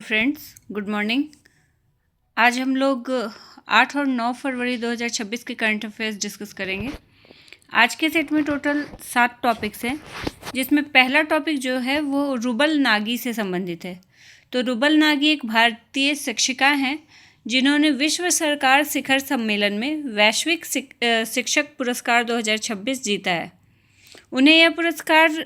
Friends, good morning. आज हम लोग 8 और 9 फरवरी 2026 के करंट अफेयर्स डिस्कस करेंगे। आज के सेट में टोटल 7 टॉपिक्स हैं, जिसमें पहला टॉपिक जो है वो रुबल नागी से संबंधित है। तो रुबल नागी एक भारतीय शिक्षिका हैं जिन्होंने विश्व सरकार शिखर सम्मेलन में वैश्विक शिक्षक पुरस्कार 2026 जीता है। उन्हें यह पुरस्कार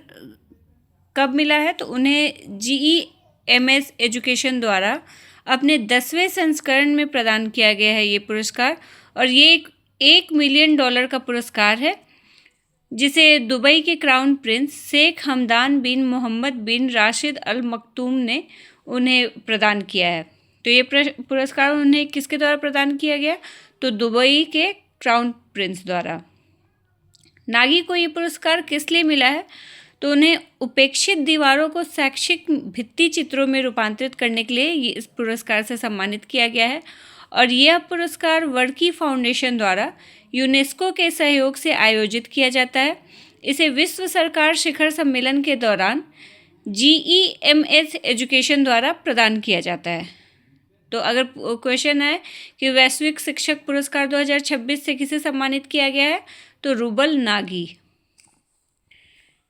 कब मिला है? तो उन्हें GEMS एजुकेशन द्वारा अपने 10वें संस्करण में प्रदान किया गया है ये पुरस्कार, और ये एक $1 मिलियन का पुरस्कार है, जिसे दुबई के क्राउन प्रिंस शेख हमदान बिन मोहम्मद बिन राशिद अल मक्तूम ने उन्हें प्रदान किया है। तो ये पुरस्कार उन्हें किसके द्वारा प्रदान किया गया? तो दुबई के क्राउन प्रिंस द्वारा। नागी को ये पुरस्कार किस लिए मिला है? तो उन्हें उपेक्षित दीवारों को शैक्षिक भित्ति चित्रों में रूपांतरित करने के लिए इस पुरस्कार से सम्मानित किया गया है, और यह पुरस्कार वर्की फाउंडेशन द्वारा यूनेस्को के सहयोग से आयोजित किया जाता है। इसे विश्व सरकार शिखर सम्मेलन के दौरान GEMS एजुकेशन द्वारा प्रदान किया जाता है। तो अगर क्वेश्चन है कि वैश्विक शिक्षक पुरस्कार 2026 से किसे सम्मानित किया गया है, तो रुबल नागी।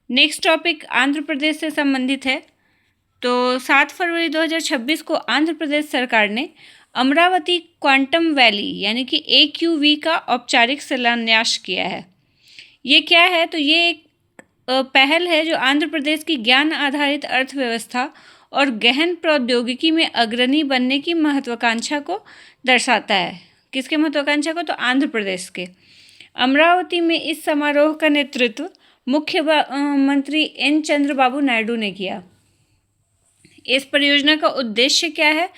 नेक्स्ट टॉपिक आंध्र प्रदेश से संबंधित है। तो 7 फरवरी 2026 को आंध्र प्रदेश सरकार ने अमरावती क्वांटम वैली यानी कि AQV का औपचारिक शिलान्यास किया है। ये क्या है? तो ये एक पहल है जो आंध्र प्रदेश की ज्ञान आधारित अर्थव्यवस्था और गहन प्रौद्योगिकी में अग्रणी बनने की महत्वाकांक्षा को दर्शाता है। किसके महत्वाकांक्षा को? तो आंध्र प्रदेश के। अमरावती में इस समारोह का नेतृत्व मुख्यमंत्री N चंद्रबाबू नायडू ने किया। इस परियोजना का उद्देश्य क्या है?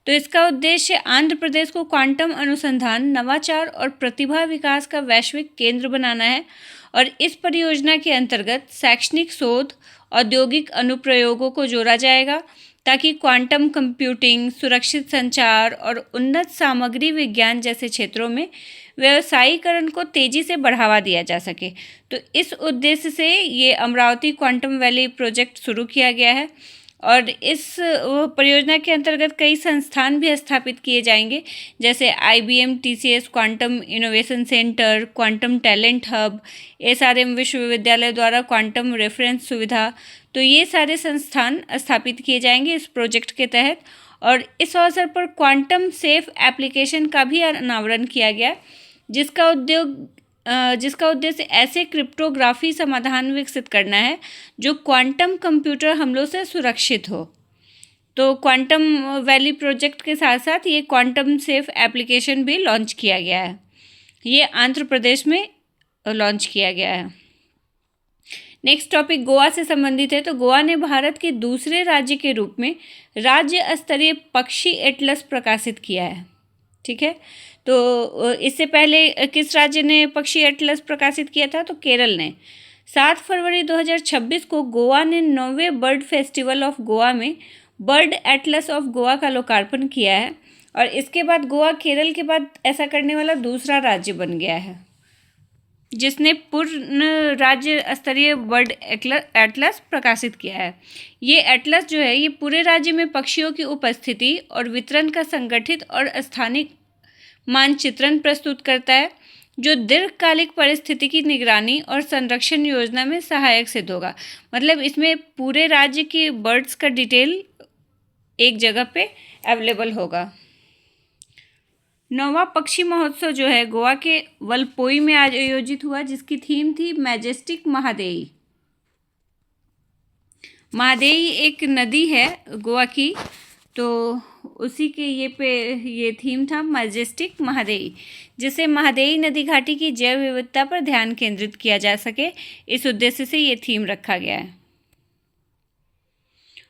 तो इसका उद्देश्य आंध्र प्रदेश को क्वांटम अनुसंधान, नवाचार और प्रतिभा विकास का वैश्विक केंद्र बनाना है, और इस परियोजना के अंतर्गत शैक्षणिक शोध, औद्योगिक अनुप्रयोगों को जोड़ा जाएगा ताकि क्वांटम कंप्यूटिंग, सुरक्षित संचार और उन्नत सामग्री विज्ञान जैसे क्षेत्रों में व्यवसायीकरण को तेजी से बढ़ावा दिया जा सके। तो इस उद्देश्य से ये अमरावती क्वांटम वैली प्रोजेक्ट शुरू किया गया है, और इस परियोजना के अंतर्गत कई संस्थान भी स्थापित किए जाएंगे, जैसे IBM TCS quantum innovation centre, quantum talent hub, SRM विश्वविद्यालय द्वारा क्वांटम रेफरेंस सुविधा। तो ये सारे संस्थान स्थापित किए जाएंगे इस प्रोजेक्ट के तहत, और इस अवसर पर क्वांटम सेफ एप्लीकेशन का भी अनावरण किया गया, जिसका उद्देश्य ऐसे क्रिप्टोग्राफी समाधान विकसित करना है जो क्वांटम कंप्यूटर हमलों से सुरक्षित हो। तो क्वांटम वैली प्रोजेक्ट के साथ साथ ये क्वांटम सेफ एप्लीकेशन भी लॉन्च किया गया है। ये आंध्र प्रदेश में लॉन्च किया गया है। नेक्स्ट टॉपिक गोवा से संबंधित है। तो गोवा ने भारत के दूसरे राज्य के रूप में राज्य स्तरीय पक्षी एटलस प्रकाशित किया है। ठीक है, तो इससे पहले किस राज्य ने पक्षी एटलस प्रकाशित किया था? तो केरल ने। 7 फरवरी 2026 को गोवा ने 9वें बर्ड फेस्टिवल ऑफ गोवा में बर्ड एटलस ऑफ गोवा का लोकार्पण किया है, और इसके बाद गोवा केरल के बाद ऐसा करने वाला दूसरा राज्य बन गया है जिसने पूर्ण राज्य स्तरीय बर्ड एटलस प्रकाशित किया है। ये एटलस जो है ये पूरे राज्य में पक्षियों की उपस्थिति और वितरण का संगठित और स्थानिक मानचित्रण प्रस्तुत करता है, जो दीर्घकालिक परिस्थितिकी निगरानी और संरक्षण योजना में सहायक सिद्ध होगा। मतलब इसमें पूरे राज्य की बर्ड्स का डिटेल एक जगह पे अवेलेबल होगा। 9वां पक्षी महोत्सव जो है गोवा के वलपोई में आयोजित हुआ, जिसकी थीम थी मैजेस्टिक महादेई। महादेई एक नदी है गोवा की, तो उसी के ये थीम था मैजेस्टिक महादेई, जिससे महादेई नदी घाटी की जैव विविधता पर ध्यान केंद्रित किया जा सके। इस उद्देश्य से ये थीम रखा गया है।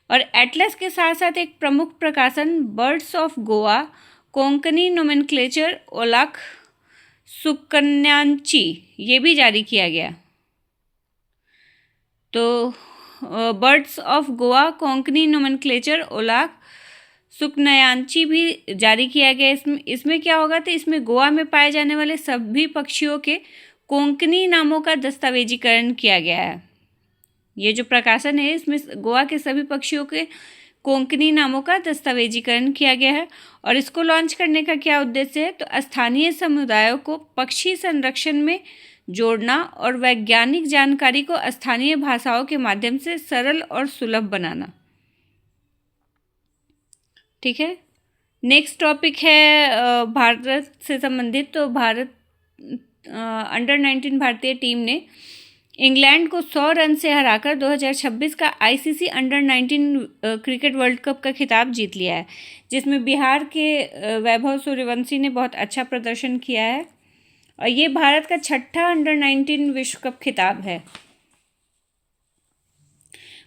और एटलस के साथ साथ एक प्रमुख प्रकाशन birds of Goa Konkani nomenclature Olakh Sukannyanchi ये भी जारी किया गया। तो birds of Goa Konkani nomenclature Olakh Sukannyanchi भी जारी किया गया। इसमें क्या होगा? तो इसमें गोवा में पाए जाने वाले सभी पक्षियों के कोंकणी नामों का दस्तावेजीकरण किया गया है। ये जो प्रकाशन है इसमें गोवा के सभी पक्षियों के कोंकणी नामों का दस्तावेजीकरण किया गया है। और इसको लॉन्च करने का क्या उद्देश्य है, तो स्थानीय समुदायों को पक्षी संरक्षण में जोड़ना और वैज्ञानिक जानकारी को स्थानीय भाषाओं के माध्यम से सरल और सुलभ बनाना। ठीक है, नेक्स्ट टॉपिक है भारत से संबंधित। तो भारत अंडर 19 भारतीय टीम ने इंग्लैंड को 100 रन से हराकर 2026 का ICC under 19 cricket world cup का खिताब जीत लिया है, जिसमें बिहार के वैभव सूर्यवंशी ने बहुत अच्छा प्रदर्शन किया है और ये भारत का 6ठा अंडर 19 विश्व कप खिताब है।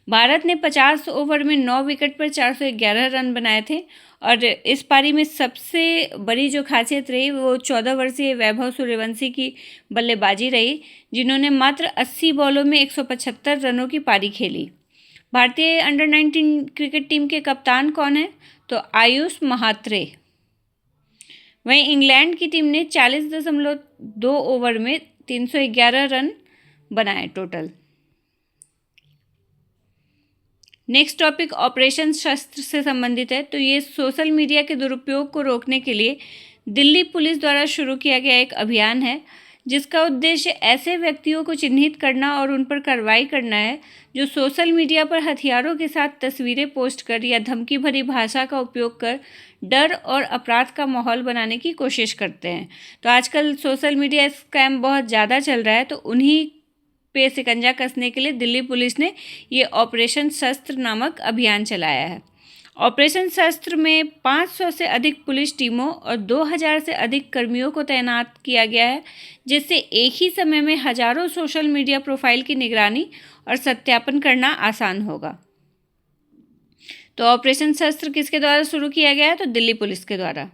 भारत ने 50 ओवर में 9 विकेट पर 411 रन बनाए थे और इस पारी में सबसे बड़ी जो खासियत रही वो 14 वर्षीय वैभव सूर्यवंशी की बल्लेबाजी रही, जिन्होंने मात्र 80 बॉलों में 175 रनों की पारी खेली। भारतीय अंडर 19 क्रिकेट टीम के कप्तान कौन है, तो आयुष महात्रे। वहीं इंग्लैंड की टीम ने 40.2 ओवर में 311 रन बनाए टोटल। नेक्स्ट टॉपिक ऑपरेशन शस्त्र से संबंधित है। तो ये सोशल मीडिया के दुरुपयोग को रोकने के लिए दिल्ली पुलिस द्वारा शुरू किया गया एक अभियान है, जिसका उद्देश्य ऐसे व्यक्तियों को चिन्हित करना और उन पर कार्रवाई करना है जो सोशल मीडिया पर हथियारों के साथ तस्वीरें पोस्ट कर या धमकी भरी भाषा का उपयोग कर डर और अपराध का माहौल बनाने की कोशिश करते हैं। तो आजकल सोशल मीडिया स्कैम बहुत ज़्यादा चल रहा है, तो उन्हीं पे शिकंजा कसने के लिए दिल्ली पुलिस ने ये ऑपरेशन शस्त्र नामक अभियान चलाया है। ऑपरेशन शस्त्र में 500 से अधिक पुलिस टीमों और 2000 से अधिक कर्मियों को तैनात किया गया है, जिससे एक ही समय में हजारों सोशल मीडिया प्रोफाइल की निगरानी और सत्यापन करना आसान होगा। तो ऑपरेशन शस्त्र किसके द्वारा शुरू किया गया है, तो दिल्ली पुलिस के द्वारा।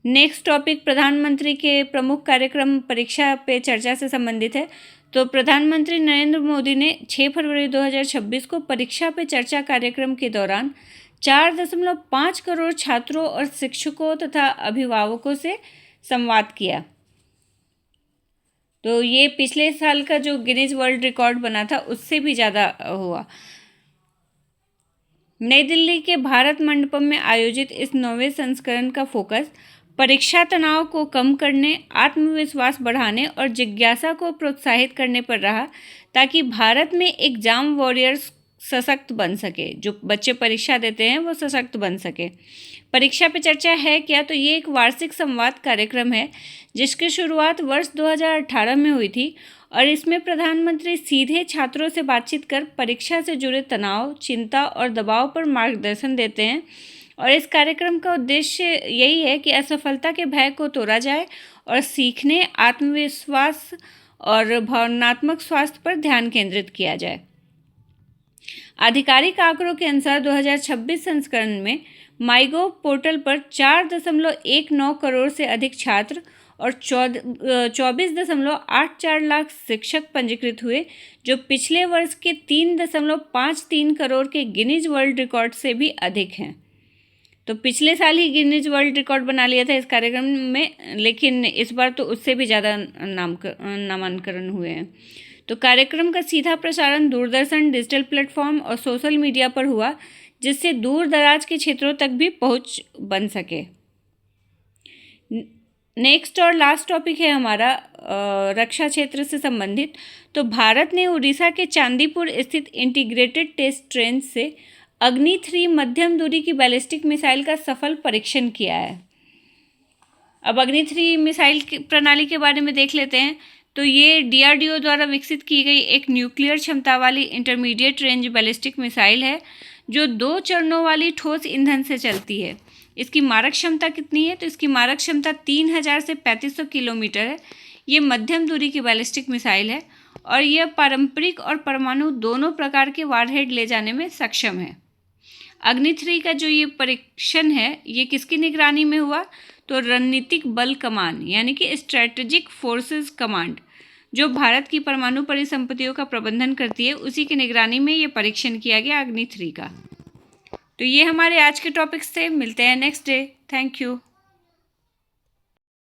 नेक्स्ट टॉपिक प्रधानमंत्री के प्रमुख कार्यक्रम परीक्षा पे चर्चा से संबंधित है। तो प्रधानमंत्री नरेंद्र मोदी ने 6 फरवरी 2026 को परीक्षा पे चर्चा कार्यक्रम के दौरान 4.5 करोड़ छात्रों और शिक्षकों तथा अभिभावकों से संवाद किया। तो ये पिछले साल का जो गिनीज वर्ल्ड रिकॉर्ड बना था उससे भी ज़्यादा हुआ। नई दिल्ली के भारत मंडपम में आयोजित इस 9वें संस्करण का फोकस परीक्षा तनाव को कम करने, आत्मविश्वास बढ़ाने और जिज्ञासा को प्रोत्साहित करने पर रहा, ताकि भारत में एग्जाम वॉरियर्स सशक्त बन सके। जो बच्चे परीक्षा देते हैं वो सशक्त बन सके। परीक्षा पे चर्चा है क्या, तो ये एक वार्षिक संवाद कार्यक्रम है जिसकी शुरुआत वर्ष 2018 में हुई थी और इसमें प्रधानमंत्री सीधे छात्रों से बातचीत कर परीक्षा से जुड़े तनाव, चिंता और दबाव पर मार्गदर्शन देते हैं। और इस कार्यक्रम का उद्देश्य यही है कि असफलता के भय को तोड़ा जाए और सीखने, आत्मविश्वास और भावनात्मक स्वास्थ्य पर ध्यान केंद्रित किया जाए। आधिकारिक आंकड़ों के अनुसार 2026 संस्करण में माईगोव पोर्टल पर 4.19 करोड़ से अधिक छात्र और 24.84 लाख शिक्षक पंजीकृत हुए, जो पिछले वर्ष के 3.53 करोड़ के गिनीज वर्ल्ड रिकॉर्ड से भी अधिक हैं। तो पिछले साल ही गिनीज वर्ल्ड रिकॉर्ड बना लिया था इस कार्यक्रम में, लेकिन इस बार तो उससे भी ज़्यादा नामांकन हुए हैं। तो कार्यक्रम का सीधा प्रसारण दूरदर्शन, डिजिटल प्लेटफॉर्म और सोशल मीडिया पर हुआ, जिससे दूर दराज के क्षेत्रों तक भी पहुंच बन सके। नेक्स्ट और लास्ट टॉपिक है हमारा रक्षा क्षेत्र से संबंधित। तो भारत ने उड़ीसा के चांदीपुर स्थित इंटीग्रेटेड टेस्ट रेंज से अग्नि 3 मध्यम दूरी की बैलिस्टिक मिसाइल का सफल परीक्षण किया है। अब अग्नि 3 मिसाइल की प्रणाली के बारे में देख लेते हैं। तो ये डीआरडीओ द्वारा विकसित की गई एक न्यूक्लियर क्षमता वाली इंटरमीडिएट रेंज बैलिस्टिक मिसाइल है, जो 2 चरणों वाली ठोस ईंधन से चलती है। इसकी मारक क्षमता कितनी है, तो इसकी मारक क्षमता 3000 से 3500 किलोमीटर है। ये मध्यम दूरी की बैलिस्टिक मिसाइल है और यह पारंपरिक और परमाणु दोनों प्रकार के वारहेड ले जाने में सक्षम है। अग्नि 3 का जो ये परीक्षण है ये किसकी निगरानी में हुआ, तो रणनीतिक बल कमान यानी कि स्ट्रेटेजिक फोर्सेस कमांड, जो भारत की परमाणु परिसंपत्तियों का प्रबंधन करती है, उसी की निगरानी में ये परीक्षण किया गया अग्नि 3 का। तो ये हमारे आज के टॉपिक्स थे। मिलते हैं नेक्स्ट डे। Thank you.